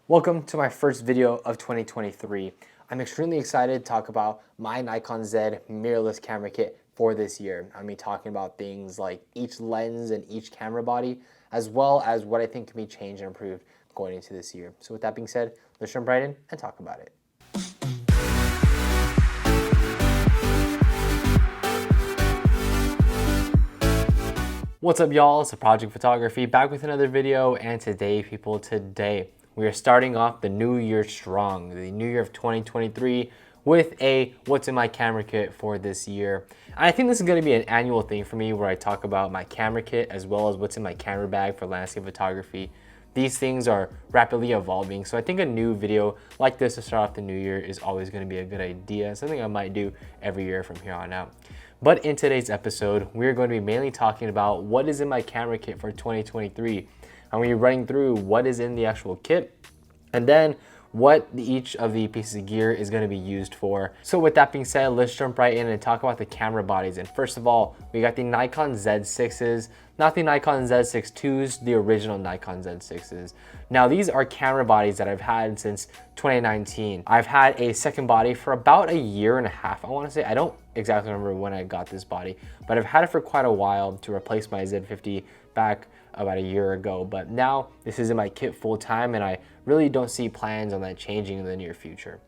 Welcome to my first video of 2023. I'm extremely excited to talk about my Nikon Z mirrorless camera kit for this year. I'm be talking about things like each lens and each camera body, as well as what I think can be changed and improved going into this year. So with that being said, let's jump right in and talk about it. What's up, y'all? It's Project Photography back with another video, and today we are starting off the new year strong, the new year of 2023 with a what's in my camera kit for this year. And I think this is going to be an annual thing for me where I talk about my camera kit as well as what's in my camera bag for landscape photography. These things are rapidly evolving, so I think a new video like this to start off the new year is always going to be a good idea, something I might do every year from here on out. But in today's episode, we're going to be mainly talking about what is in my camera kit for 2023. I'm going to be running through what is in the actual kit, and then what each of the pieces of gear is going to be used for. So with that being said, let's jump right in and talk about the camera bodies. And first of all, we got the Nikon Z6s, not the Nikon Z6 IIs, the original Nikon Z6s. Now these are camera bodies that I've had since 2019. I've had a second body for about a year and a half, I want to say. I don't exactly remember when I got this body, but I've had it for quite a while to replace my Z50 back about a year ago. But now this is in my kit full time, and I really don't see plans on that changing in the near future.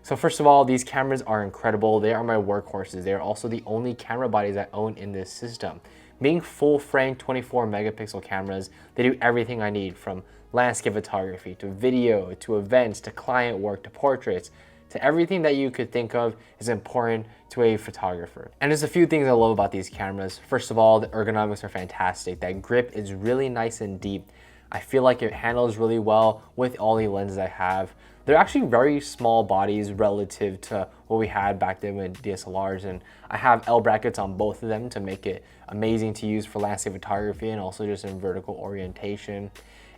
So first of all, these cameras are incredible. They are my workhorses. They are also the only camera bodies I own in this system. Being full frame 24 megapixel cameras, they do everything I need, from landscape photography to video to events to client work to portraits to everything that you could think of is important to a photographer. And there's a few things I love about these cameras. First of all, the ergonomics are fantastic. That grip is really nice and deep. I feel like it handles really well with all the lenses I have. They're actually very small bodies relative to what we had back then with DSLRs, and I have L brackets on both of them to make it amazing to use for landscape photography and also just in vertical orientation.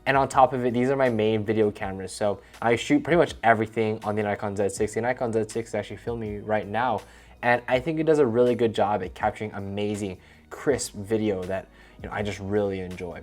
And on top of it, these are my main video cameras. So I shoot pretty much everything on the Nikon Z6. The Nikon Z6 is actually filming right now, and I think it does a really good job at capturing amazing, crisp video that I just really enjoy.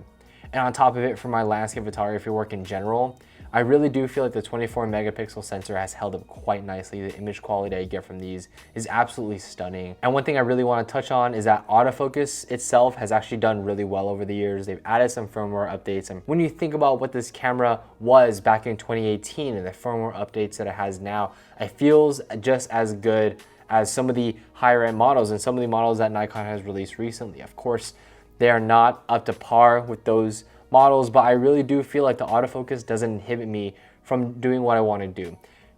And on top of it, for my landscape photography work in general, I really do feel like the 24 megapixel sensor has held up quite nicely. The image quality I get from these is absolutely stunning. And one thing I really want to touch on is that autofocus itself has actually done really well over the years. They've added some firmware updates. And when you think about what this camera was back in 2018 and the firmware updates that it has now, it feels just as good as some of the higher end models and some of the models that Nikon has released recently. Of course, they are not up to par with those models, but I really do feel like the autofocus doesn't inhibit me from doing what I want to do.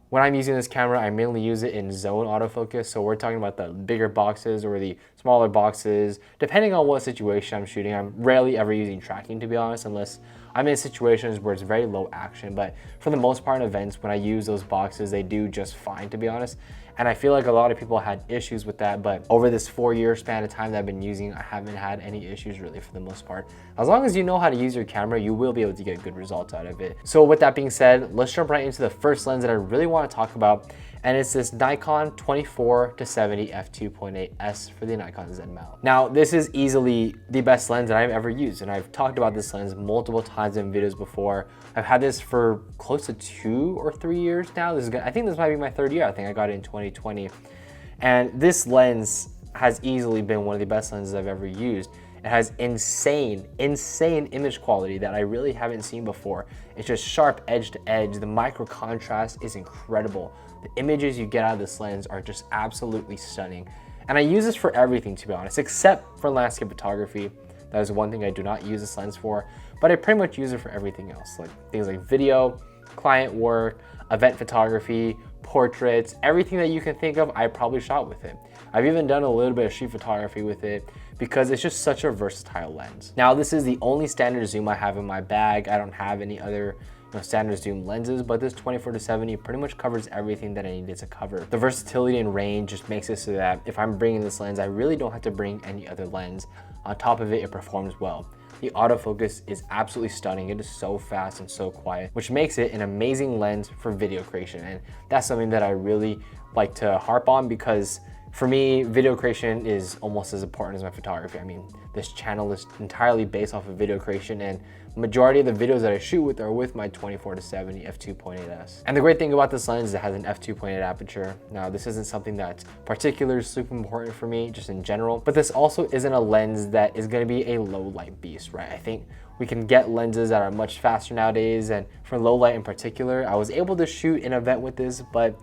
When I'm using this camera, I mainly use it in zone autofocus, so we're talking about the bigger boxes or the smaller boxes. Depending on what situation I'm shooting, I'm rarely ever using tracking, to be honest, unless I'm in situations where it's very low action. But for the most part in events, when I use those boxes, they do just fine, to be honest. And I feel like a lot of people had issues with that, but over this 4-year span of time that I've been using, I haven't had any issues really for the most part. As long as you know how to use your camera, you will be able to get good results out of it. So with that being said, let's jump right into the first lens that I really want to talk about, and it's this Nikon 24-70 f2.8s for the Nikon Z mount. Now, this is easily the best lens that I've ever used, and I've talked about this lens multiple times in videos before. I've had this for close to 2 or 3 years now. I think this might be my 3rd year. I think I got it in 2020. And this lens has easily been one of the best lenses I've ever used. It has insane image quality that I really haven't seen before. It's just sharp edge to edge. The micro contrast is incredible. The images you get out of this lens are just absolutely stunning. And I use this for everything, to be honest, except for landscape photography. That is one thing I do not use this lens for, but I pretty much use it for everything else, like things like video, client work, event photography, portraits, everything that you can think of, I probably shot with it. I've even done a little bit of street photography with it because it's just such a versatile lens. Now, this is the only standard zoom I have in my bag. I don't have any other standard zoom lenses, but this 24-70 pretty much covers everything that I needed to cover. The versatility and range just makes it so that if I'm bringing this lens, I really don't have to bring any other lens. On top of it, it performs well. The autofocus is absolutely stunning. It is so fast and so quiet, which makes it an amazing lens for video creation. And that's something that I really like to harp on, because For me, video creation is almost as important as my photography. I mean, this channel is entirely based off of video creation, and majority of the videos that I shoot with are with my 24-70 f2.8s. And the great thing about this lens is it has an f2.8 aperture. Now, this isn't something that's particularly super important for me, just in general, but this also isn't a lens that is gonna be a low light beast, right? I think we can get lenses that are much faster nowadays, and for low light in particular, I was able to shoot an event with this, but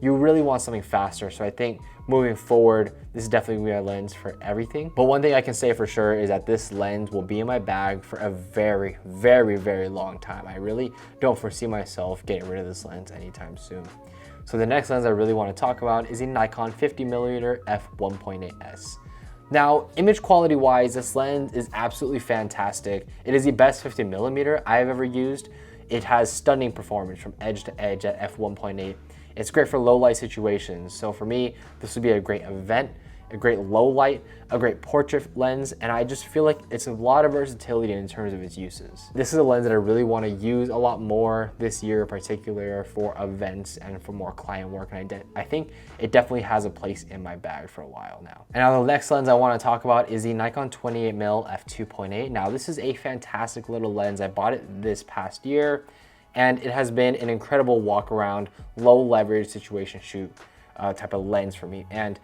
you really want something faster. So I think moving forward, this is definitely gonna be a lens for everything. But one thing I can say for sure is that this lens will be in my bag for a very, very, very long time. I really don't foresee myself getting rid of this lens anytime soon. So the next lens I really want to talk about is a Nikon 50mm f1.8s. Now, image quality wise, this lens is absolutely fantastic. It is the best 50mm I've ever used. It has stunning performance from edge to edge at f1.8. It's great for low light situations. So for me, this would be a great event, a great low light, a great portrait lens, and I just feel like it's a lot of versatility in terms of its uses. This is a lens that I really want to use a lot more this year in particular for events and for more client work, and I think it definitely has a place in my bag for a while now. And now the next lens I want to talk about is the Nikon 28mm f2.8. Now this is a fantastic little lens. I bought it this past year, and it has been an incredible walk around, low leverage situation shoot type of lens for me. And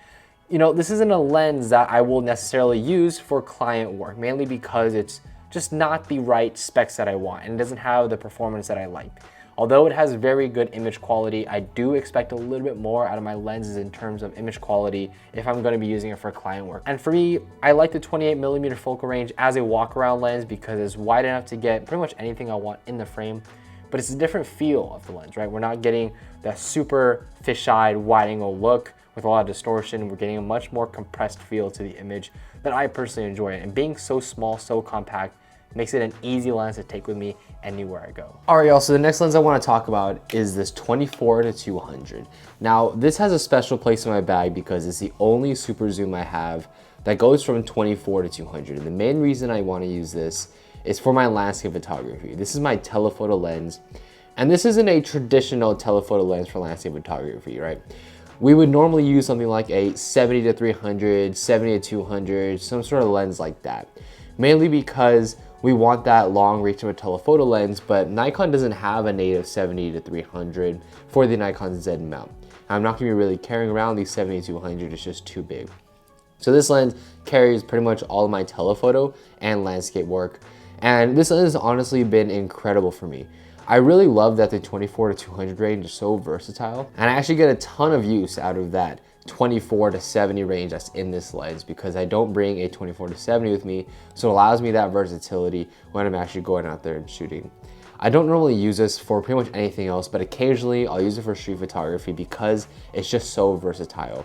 you know, this isn't a lens that I will necessarily use for client work, mainly because it's just not the right specs that I want, and it doesn't have the performance that I like. Although it has very good image quality, I do expect a little bit more out of my lenses in terms of image quality if I'm gonna be using it for client work. And for me, I like the 28mm focal range as a walk around lens because it's wide enough to get pretty much anything I want in the frame. But it's a different feel of the lens, right? We're not getting that super fisheye wide angle look with a lot of distortion. We're getting a much more compressed feel to the image that I personally enjoy. And being so small, so compact, makes it an easy lens to take with me anywhere I go. All right, y'all, so the next lens I wanna talk about is this 24-200. Now, this has a special place in my bag because it's the only super zoom I have that goes from 24-200. And the main reason I wanna use this is for my landscape photography. This is my telephoto lens, and this isn't a traditional telephoto lens for landscape photography, right? We would normally use something like a 70-300, 70-200, some sort of lens like that, mainly because we want that long reach of a telephoto lens, but Nikon doesn't have a native 70-300 for the Nikon Z mount. I'm not gonna be really carrying around these 70-200, it's just too big. So this lens carries pretty much all of my telephoto and landscape work. And this lens has honestly been incredible for me. I really love that the 24-200 range is so versatile, and I actually get a ton of use out of that 24-70 range that's in this lens because I don't bring a 24-70 with me, so it allows me that versatility when I'm actually going out there and shooting. I don't normally use this for pretty much anything else, but occasionally I'll use it for street photography because it's just so versatile.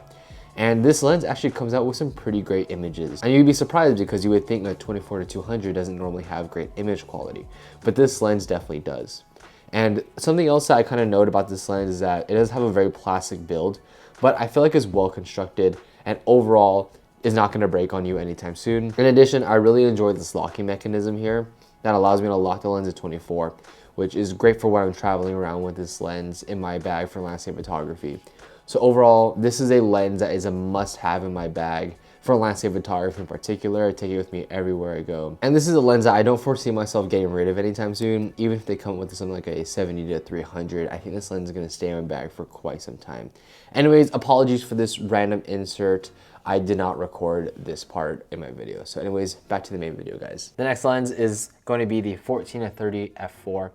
And this lens actually comes out with some pretty great images. And you'd be surprised because you would think that 24-200 doesn't normally have great image quality, but this lens definitely does. And something else that I kind of note about this lens is that it does have a very plastic build, but I feel like it's well constructed and overall is not gonna break on you anytime soon. In addition, I really enjoy this locking mechanism here that allows me to lock the lens at 24, which is great for when I'm traveling around with this lens in my bag for landscape photography. So overall, this is a lens that is a must-have in my bag for landscape photography in particular. I take it with me everywhere I go. And this is a lens that I don't foresee myself getting rid of anytime soon. Even if they come with something like a 70-300, I think this lens is gonna stay in my bag for quite some time. Anyways, apologies for this random insert. I did not record this part in my video. So anyways, back to the main video, guys. The next lens is going to be the 14-30 f4.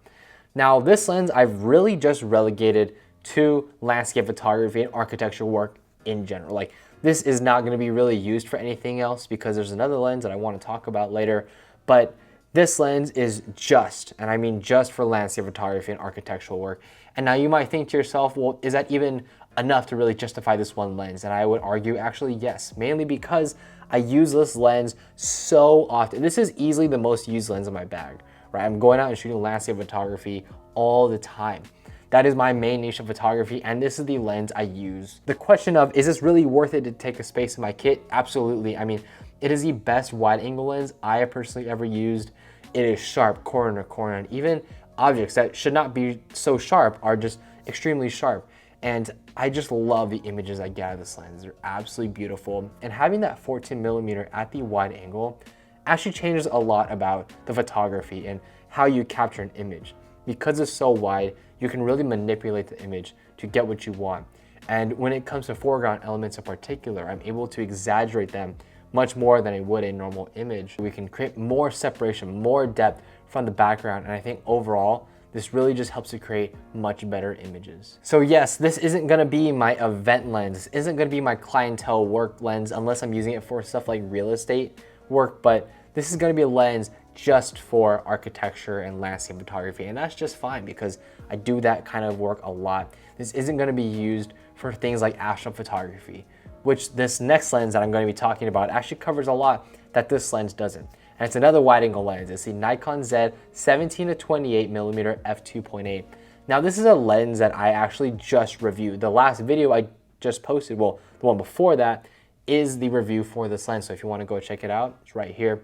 Now this lens I've really just relegated to landscape photography and architectural work in general. Like, this is not going to be really used for anything else because there's another lens that I want to talk about later, but this lens is just, and I mean just, for landscape photography and architectural work. And now you might think to yourself, well, is that even enough to really justify this one lens? And I would argue actually yes, mainly because I use this lens so often. This is easily the most used lens in my bag, right? I'm going out and shooting landscape photography all the time. That is my main niche of photography, and this is the lens I use. The question of, is this really worth it to take a space in my kit? Absolutely. I mean, it is the best wide angle lens I have personally ever used. It is sharp corner to corner, and even objects that should not be so sharp are just extremely sharp. And I just love the images I get out of this lens. They're absolutely beautiful. And having that 14mm at the wide angle actually changes a lot about the photography and how you capture an image. Because it's so wide, you can really manipulate the image to get what you want. And when it comes to foreground elements in particular, I'm able to exaggerate them much more than I would a normal image. We can create more separation, more depth from the background, and I think overall, this really just helps to create much better images. So yes, this isn't gonna be my event lens. This isn't gonna be my clientele work lens unless I'm using it for stuff like real estate work, but this is gonna be a lens just for architecture and landscape photography, and that's just fine because I do that kind of work a lot. This isn't gonna be used for things like astrophotography, which this next lens that I'm gonna be talking about actually covers a lot that this lens doesn't. And it's another wide angle lens. It's the Nikon Z 17-28mm f2.8. Now this is a lens that I actually just reviewed. The last video I just posted, well, the one before that, is the review for this lens. So if you wanna go check it out, it's right here.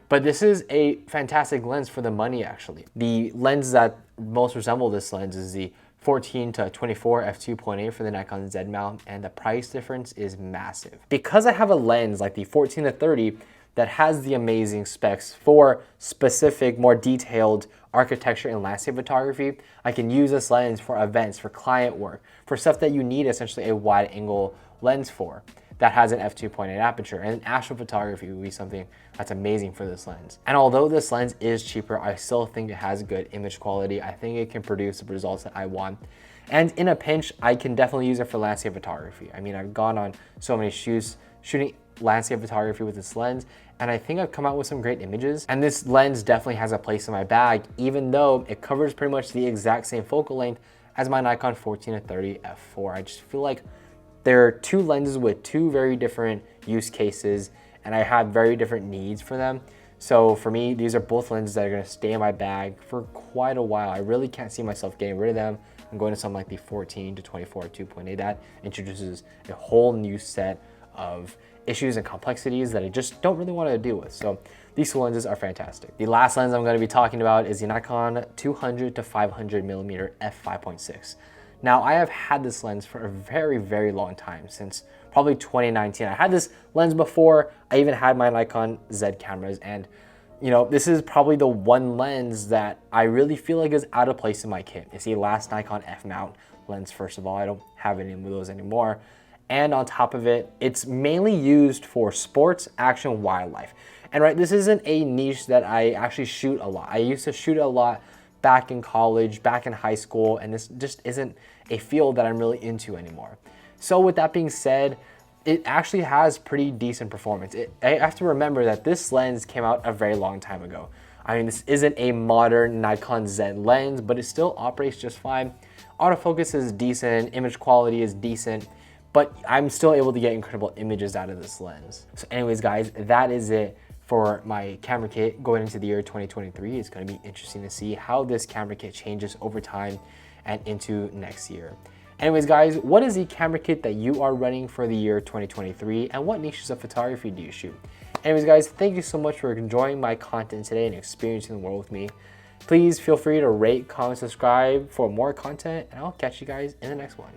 But this is a fantastic lens for the money actually. The lens that most resemble this lens is the 14-24 f2.8 for the Nikon Z mount, and the price difference is massive. Because I have a lens like the 14-30 that has the amazing specs for specific, more detailed architecture and landscape photography, I can use this lens for events, for client work, for stuff that you need essentially a wide angle lens for that has an f2.8 aperture. And astrophotography would be something that's amazing for this lens. And although this lens is cheaper, I still think it has good image quality. I think it can produce the results that I want. And in a pinch, I can definitely use it for landscape photography. I mean, I've gone on so many shoots shooting landscape photography with this lens, and I think I've come out with some great images. And this lens definitely has a place in my bag, even though it covers pretty much the exact same focal length as my Nikon 14-30 f4. I just feel like there are two lenses with two very different use cases, and I have very different needs for them. So for me, these are both lenses that are gonna stay in my bag for quite a while. I really can't see myself getting rid of them. I'm going to something like the 14-24 2.8 that introduces a whole new set of issues and complexities that I just don't really want to deal with. So these two lenses are fantastic. The last lens I'm going to be talking about is the Nikon 200-500mm f5.6. Now I have had this lens for a very, very long time, since probably 2019. I had this lens before I even had my Nikon Z cameras, and you know, this is probably the one lens that I really feel like is out of place in my kit. It's the last Nikon F mount lens, first of all. I don't have any of those anymore. And on top of it, it's mainly used for sports, action, wildlife. And right, this isn't a niche that I actually shoot a lot. I used to shoot a lot back in college, back in high school, and this just isn't a field that I'm really into anymore. So with that being said, it actually has pretty decent performance. I have to remember that this lens came out a very long time ago. I mean, this isn't a modern Nikon Z lens, but it still operates just fine. Autofocus is decent, image quality is decent, but I'm still able to get incredible images out of this lens. So anyways, guys, that is it for my camera kit going into the year 2023. It's gonna be interesting to see how this camera kit changes over time and into next year. Anyways, guys, what is the camera kit that you are running for the year 2023, and what niches of photography do you shoot? Anyways, guys, thank you so much for enjoying my content today and experiencing the world with me. Please feel free to rate, comment, subscribe for more content, and I'll catch you guys in the next one.